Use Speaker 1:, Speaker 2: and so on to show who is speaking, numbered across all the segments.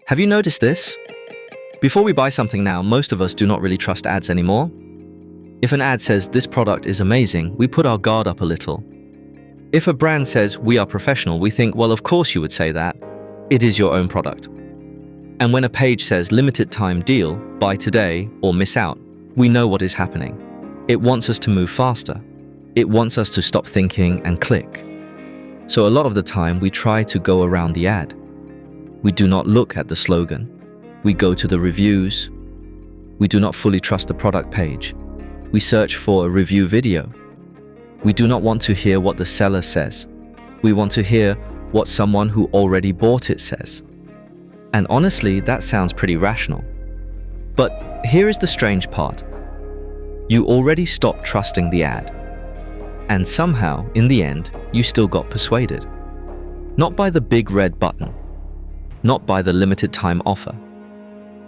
Speaker 1: Have you noticed this? Before we buy something now, most of us do not really trust ads anymore. If an ad says this product is amazing, we put our guard up a little. If a brand says we are professional, we think, well, of course you would say that. It is your own product. And when a page says limited time deal, buy today or miss out, we know what is happening. It wants us to move faster. It wants us to stop thinking and click. So a lot of the time we try to go around the ad. We do not look at the slogan. We go to the reviews. We do not fully trust the product page. We search for a review video. We do not want to hear what the seller says. We want to hear what someone who already bought it says. And honestly, that sounds pretty rational. But here is the strange part. You already stopped trusting the ad. And somehow, in the end, you still got persuaded. Not by the big red button. Not by the limited time offer.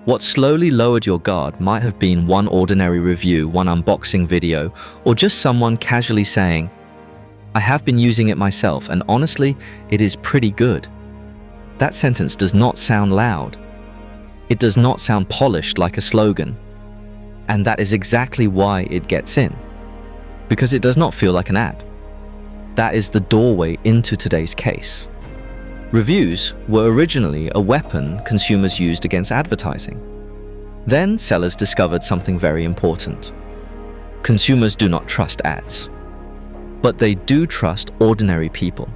Speaker 1: What slowly lowered your guard might have been one ordinary review, one unboxing video, or just someone casually saying, I have been using it myself, and honestly, it is pretty good. That sentence does not sound loud. It does not sound polished like a slogan. And that is exactly why it gets in. Because it does not feel like an ad. That is the doorway into today's case. Reviews were originally a weapon consumers used against advertising. Then sellers discovered something very important. Consumers do not trust ads, but they do trust ordinary people.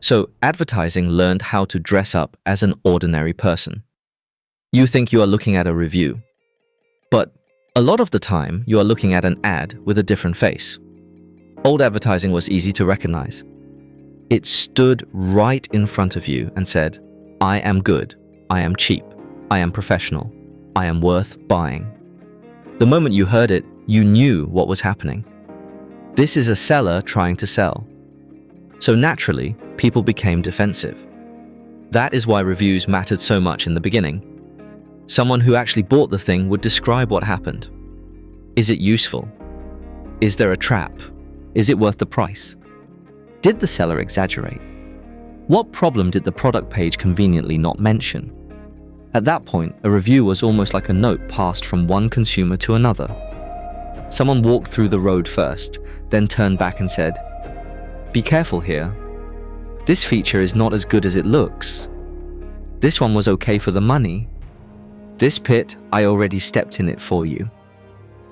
Speaker 1: So advertising learned how to dress up as an ordinary person. You think you are looking at a review, but a lot of the time you are looking at an ad with a different face. Old advertising was easy to recognize. It stood right in front of you and said, I am good, I am cheap, I am professional, I am worth buying. The moment you heard it, you knew what was happening. This is a seller trying to sell. So naturally, people became defensive. That is why reviews mattered so much in the beginning. Someone who actually bought the thing would describe what happened. Is it useful? Is there a trap? Is it worth the price? Did the seller exaggerate? What problem did the product page conveniently not mention? At that point, a review was almost like a note passed from one consumer to another. Someone walked through the road first, then turned back and said, be careful here. This feature is not as good as it looks. This one was okay for the money. This pit, I already stepped in it for you.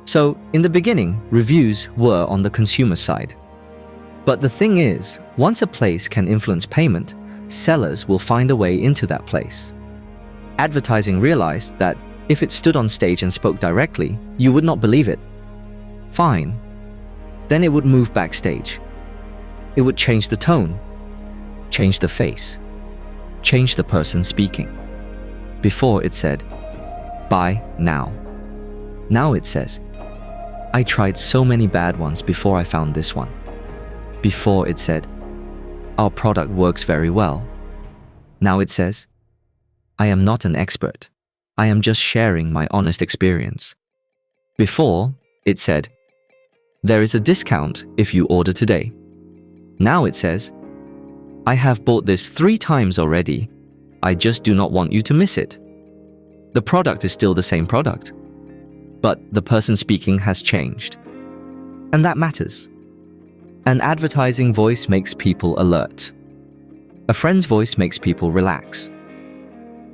Speaker 1: So, in the beginning, reviews were on the consumer side. But the thing is, once a place can influence payment, sellers will find a way into that place. Advertising realized that if it stood on stage and spoke directly, you would not believe it. Fine. Then it would move backstage. It would change the tone, change the face, change the person speaking. Before it said, buy now. Now it says, I tried so many bad ones before I found this one. Before it said, our product works very well. Now it says, I am not an expert. I am just sharing my honest experience. Before it said, there is a discount if you order today. Now it says, I have bought this 3 times already. I just do not want you to miss it. The product is still the same product, but the person speaking has changed. And that matters. An advertising voice makes people alert. A friend's voice makes people relax.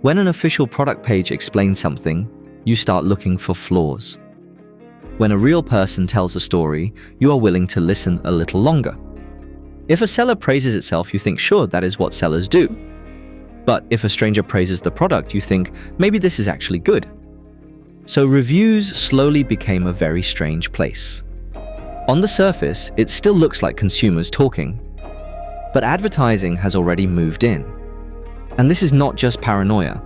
Speaker 1: When an official product page explains something, you start looking for flaws. When a real person tells a story, you are willing to listen a little longer. If a seller praises itself, you think, sure, that is what sellers do. But if a stranger praises the product, you think, maybe this is actually good. So reviews slowly became a very strange place. On the surface, it still looks like consumers talking. But advertising has already moved in. And this is not just paranoia.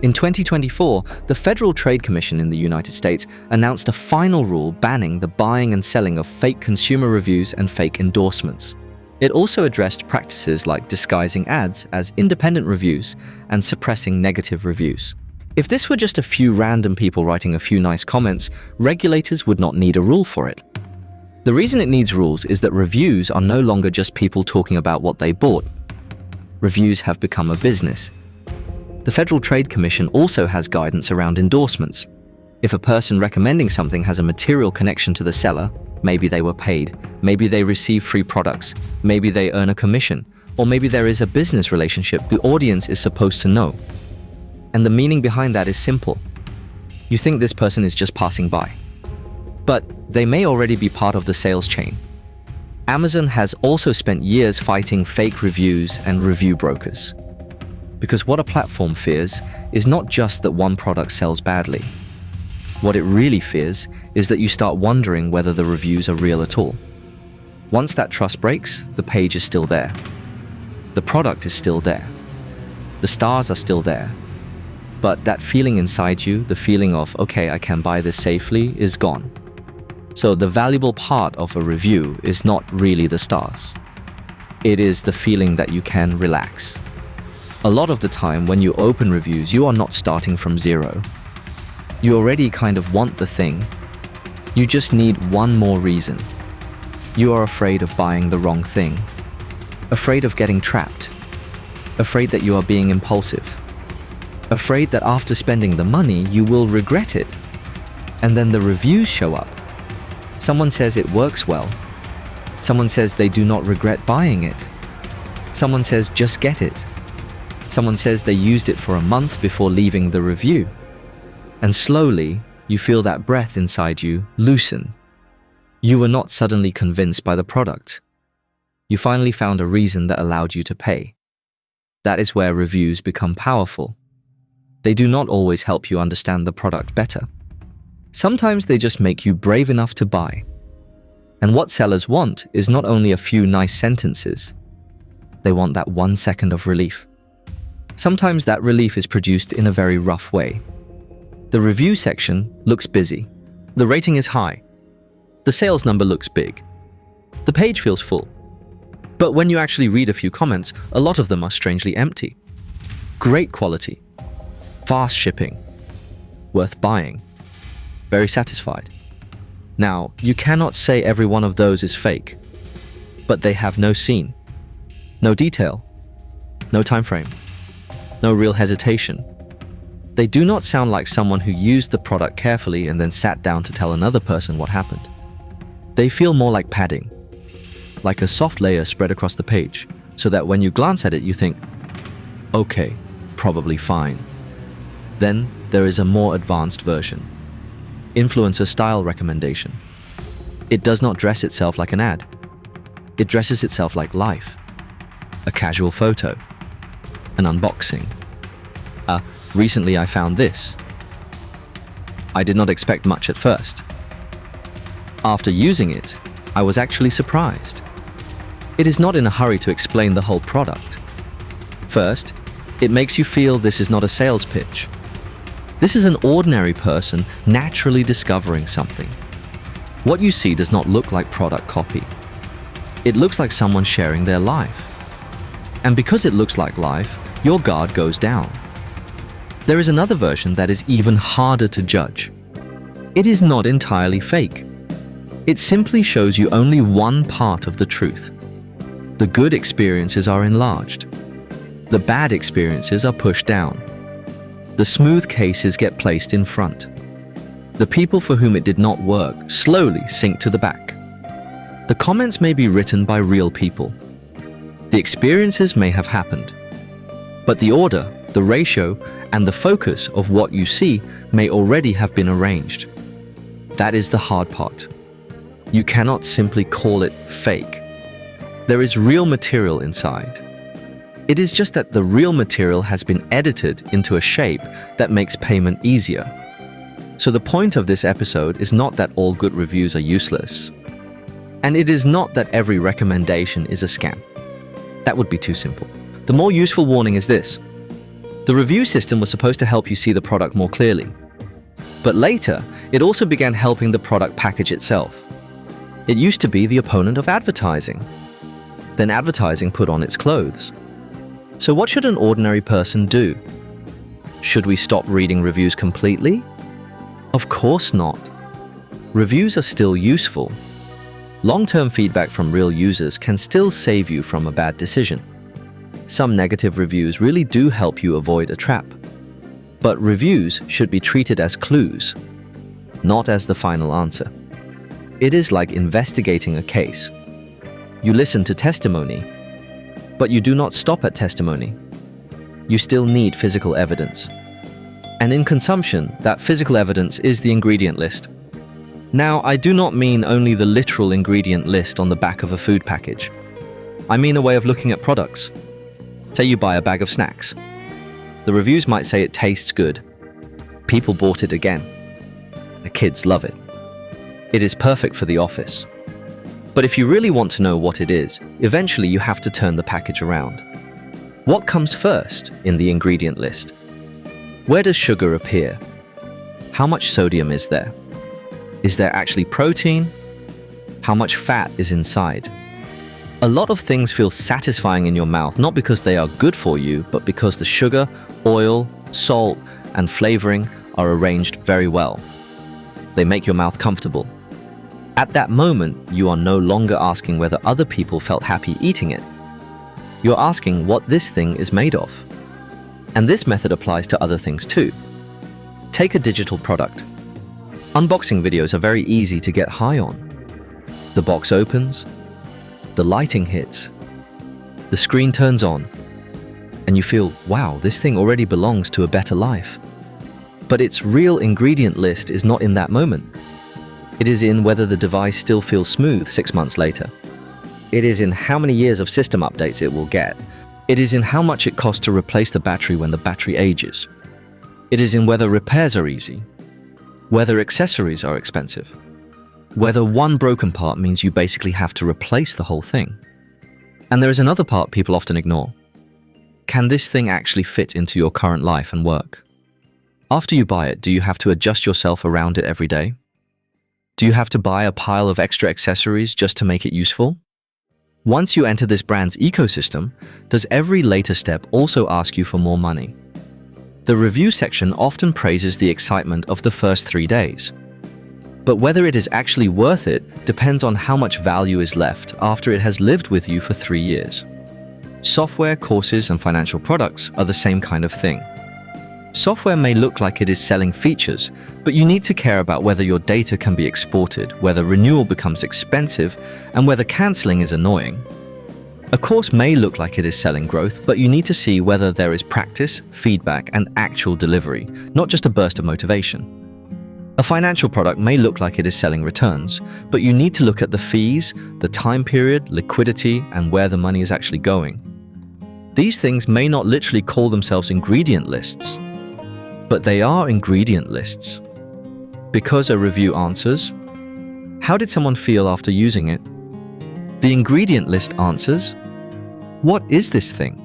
Speaker 1: In 2024, the Federal Trade Commission in the United States announced a final rule banning the buying and selling of fake consumer reviews and fake endorsements. It also addressed practices like disguising ads as independent reviews and suppressing negative reviews. If this were just a few random people writing a few nice comments, regulators would not need a rule for it. The reason it needs rules is that reviews are no longer just people talking about what they bought. Reviews have become a business. The Federal Trade Commission also has guidance around endorsements. If a person recommending something has a material connection to the seller, maybe they were paid, maybe they receive free products, maybe they earn a commission, or maybe there is a business relationship, the audience is supposed to know. And the meaning behind that is simple. You think this person is just passing by, but they may already be part of the sales chain. Amazon has also spent years fighting fake reviews and review brokers. Because what a platform fears is not just that one product sells badly. What it really fears is that you start wondering whether the reviews are real at all. Once that trust breaks, the page is still there. The product is still there. The stars are still there. But that feeling inside you, the feeling of, okay, I can buy this safely, is gone. So the valuable part of a review is not really the stars. It is the feeling that you can relax. A lot of the time when you open reviews, you are not starting from zero. You already kind of want the thing. You just need one more reason. You are afraid of buying the wrong thing. Afraid of getting trapped. Afraid that you are being impulsive. Afraid that after spending the money, you will regret it. And then the reviews show up. Someone says it works well. Someone says they do not regret buying it. Someone says just get it. Someone says they used it for a month before leaving the review. And slowly, you feel that breath inside you loosen. You were not suddenly convinced by the product. You finally found a reason that allowed you to pay. That is where reviews become powerful. They do not always help you understand the product better. Sometimes they just make you brave enough to buy. And what sellers want is not only a few nice sentences. They want that 1 second of relief. Sometimes that relief is produced in a very rough way. The review section looks busy. The rating is high. The sales number looks big. The page feels full. But when you actually read a few comments, a lot of them are strangely empty. Great quality. Fast shipping. Worth buying. Very satisfied. Now, you cannot say every one of those is fake, but they have no scene, no detail, no time frame, no real hesitation. They do not sound like someone who used the product carefully and then sat down to tell another person what happened. They feel more like padding, like a soft layer spread across the page, so that when you glance at it, you think, okay, probably fine. Then there is a more advanced version. Influencer style recommendation. It does not dress itself like an ad. It dresses itself like life. A casual photo. An unboxing. Recently I found this. I did not expect much at first. After using it, I was actually surprised. It is not in a hurry to explain the whole product. First, it makes you feel this is not a sales pitch. This is an ordinary person naturally discovering something. What you see does not look like product copy. It looks like someone sharing their life. And because it looks like life, your guard goes down. There is another version that is even harder to judge. It is not entirely fake. It simply shows you only one part of the truth. The good experiences are enlarged. The bad experiences are pushed down. The smooth cases get placed in front. The people for whom it did not work slowly sink to the back. The comments may be written by real people. The experiences may have happened. But the order, the ratio, and the focus of what you see may already have been arranged. That is the hard part. You cannot simply call it fake. There is real material inside. It is just that the real material has been edited into a shape that makes payment easier. So the point of this episode is not that all good reviews are useless. And it is not that every recommendation is a scam. That would be too simple. The more useful warning is this. The review system was supposed to help you see the product more clearly. But later, it also began helping the product package itself. It used to be the opponent of advertising. Then advertising put on its clothes. So what should an ordinary person do? Should we stop reading reviews completely? Of course not. Reviews are still useful. Long-term feedback from real users can still save you from a bad decision. Some negative reviews really do help you avoid a trap. But reviews should be treated as clues, not as the final answer. It is like investigating a case. You listen to testimony, but you do not stop at testimony. You still need physical evidence. And in consumption, that physical evidence is the ingredient list. Now, I do not mean only the literal ingredient list on the back of a food package. I mean a way of looking at products. Say you buy a bag of snacks. The reviews might say it tastes good. People bought it again. The kids love it. It is perfect for the office. But if you really want to know what it is, eventually you have to turn the package around. What comes first in the ingredient list? Where does sugar appear? How much sodium is there? Is there actually protein? How much fat is inside? A lot of things feel satisfying in your mouth, not because they are good for you, but because the sugar, oil, salt, and flavoring are arranged very well. They make your mouth comfortable. At that moment, you are no longer asking whether other people felt happy eating it. You're asking what this thing is made of. And this method applies to other things too. Take a digital product. Unboxing videos are very easy to get high on. The box opens, the lighting hits, the screen turns on, and you feel, wow, this thing already belongs to a better life. But its real ingredient list is not in that moment. It is in whether the device still feels smooth 6 months later. It is in how many years of system updates it will get. It is in how much it costs to replace the battery when the battery ages. It is in whether repairs are easy, whether accessories are expensive, whether one broken part means you basically have to replace the whole thing. And there is another part people often ignore. Can this thing actually fit into your current life and work? After you buy it, do you have to adjust yourself around it every day? Do you have to buy a pile of extra accessories just to make it useful? Once you enter this brand's ecosystem, does every later step also ask you for more money? The review section often praises the excitement of the first 3 days. But whether it is actually worth it depends on how much value is left after it has lived with you for 3 years. Software, courses, and financial products are the same kind of thing. Software may look like it is selling features, but you need to care about whether your data can be exported, whether renewal becomes expensive, and whether canceling is annoying. A course may look like it is selling growth, but you need to see whether there is practice, feedback, and actual delivery, not just a burst of motivation. A financial product may look like it is selling returns, but you need to look at the fees, the time period, liquidity, and where the money is actually going. These things may not literally call themselves ingredient lists, but they are ingredient lists. Because a review answers, how did someone feel after using it? The ingredient list answers, what is this thing?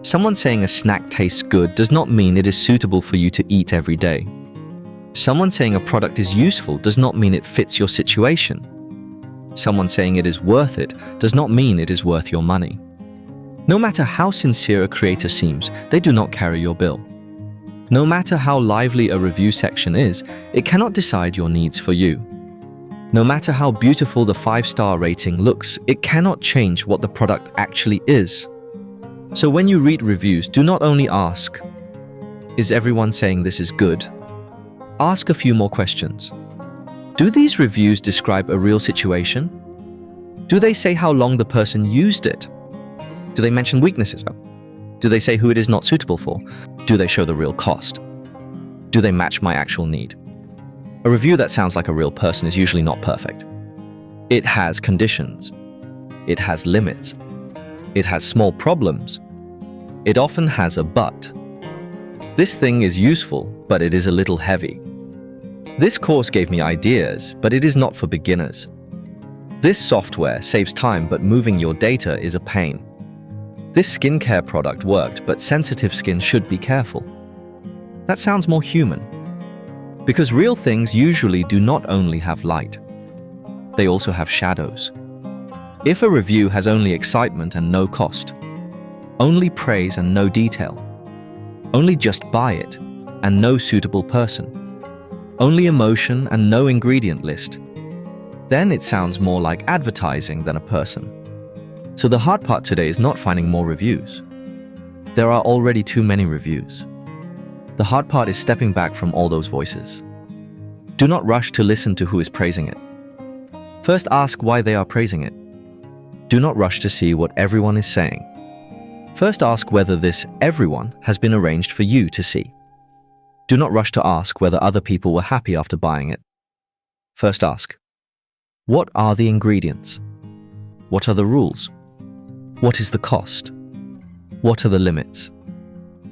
Speaker 1: Someone saying a snack tastes good does not mean it is suitable for you to eat every day. Someone saying a product is useful does not mean it fits your situation. Someone saying it is worth it does not mean it is worth your money. No matter how sincere a creator seems, they do not carry your bill. No matter how lively a review section is, it cannot decide your needs for you. No matter how beautiful the 5-star rating looks, it cannot change what the product actually is. So when you read reviews, do not only ask, is everyone saying this is good? Ask a few more questions. Do these reviews describe a real situation? Do they say how long the person used it? Do they mention weaknesses? Do they say who it is not suitable for? Do they show the real cost? Do they match my actual need? A review that sounds like a real person is usually not perfect. It has conditions. It has limits. It has small problems. It often has a but. This thing is useful, but it is a little heavy. This course gave me ideas, but it is not for beginners. This software saves time, but moving your data is a pain. This skincare product worked, but sensitive skin should be careful. That sounds more human. Because real things usually do not only have light, they also have shadows. If a review has only excitement and no cost, only praise and no detail, only just buy it and no suitable person, only emotion and no ingredient list, then it sounds more like advertising than a person. So the hard part today is not finding more reviews. There are already too many reviews. The hard part is stepping back from all those voices. Do not rush to listen to who is praising it. First ask why they are praising it. Do not rush to see what everyone is saying. First ask whether this everyone has been arranged for you to see. Do not rush to ask whether other people were happy after buying it. First ask, what are the ingredients? What are the rules? What is the cost? What are the limits?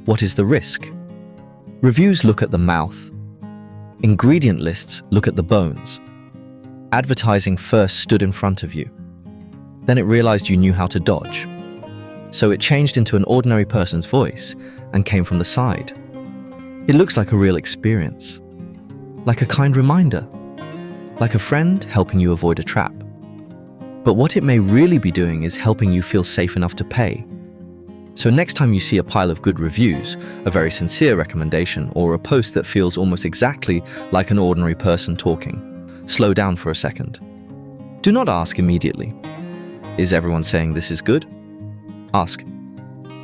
Speaker 1: What is the risk? Reviews look at the mouth. Ingredient lists look at the bones. Advertising first stood in front of you. Then it realized you knew how to dodge. So it changed into an ordinary person's voice and came from the side. It looks like a real experience, like a kind reminder, like a friend helping you avoid a trap. But what it may really be doing is helping you feel safe enough to pay. So next time you see a pile of good reviews, a very sincere recommendation, or a post that feels almost exactly like an ordinary person talking, slow down for a second. Do not ask immediately, is everyone saying this is good? Ask,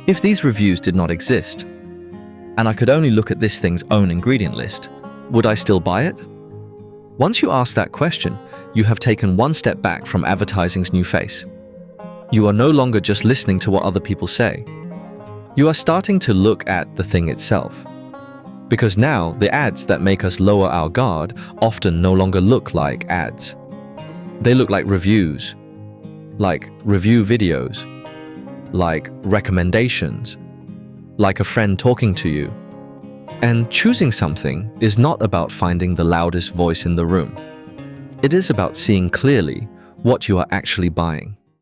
Speaker 1: if these reviews did not exist, and I could only look at this thing's own ingredient list, would I still buy it? Once you ask that question, you have taken one step back from advertising's new face. You are no longer just listening to what other people say. You are starting to look at the thing itself. Because now, the ads that make us lower our guard often no longer look like ads. They look like reviews, like review videos, like recommendations, like a friend talking to you. And choosing something is not about finding the loudest voice in the room. It is about seeing clearly what you are actually buying.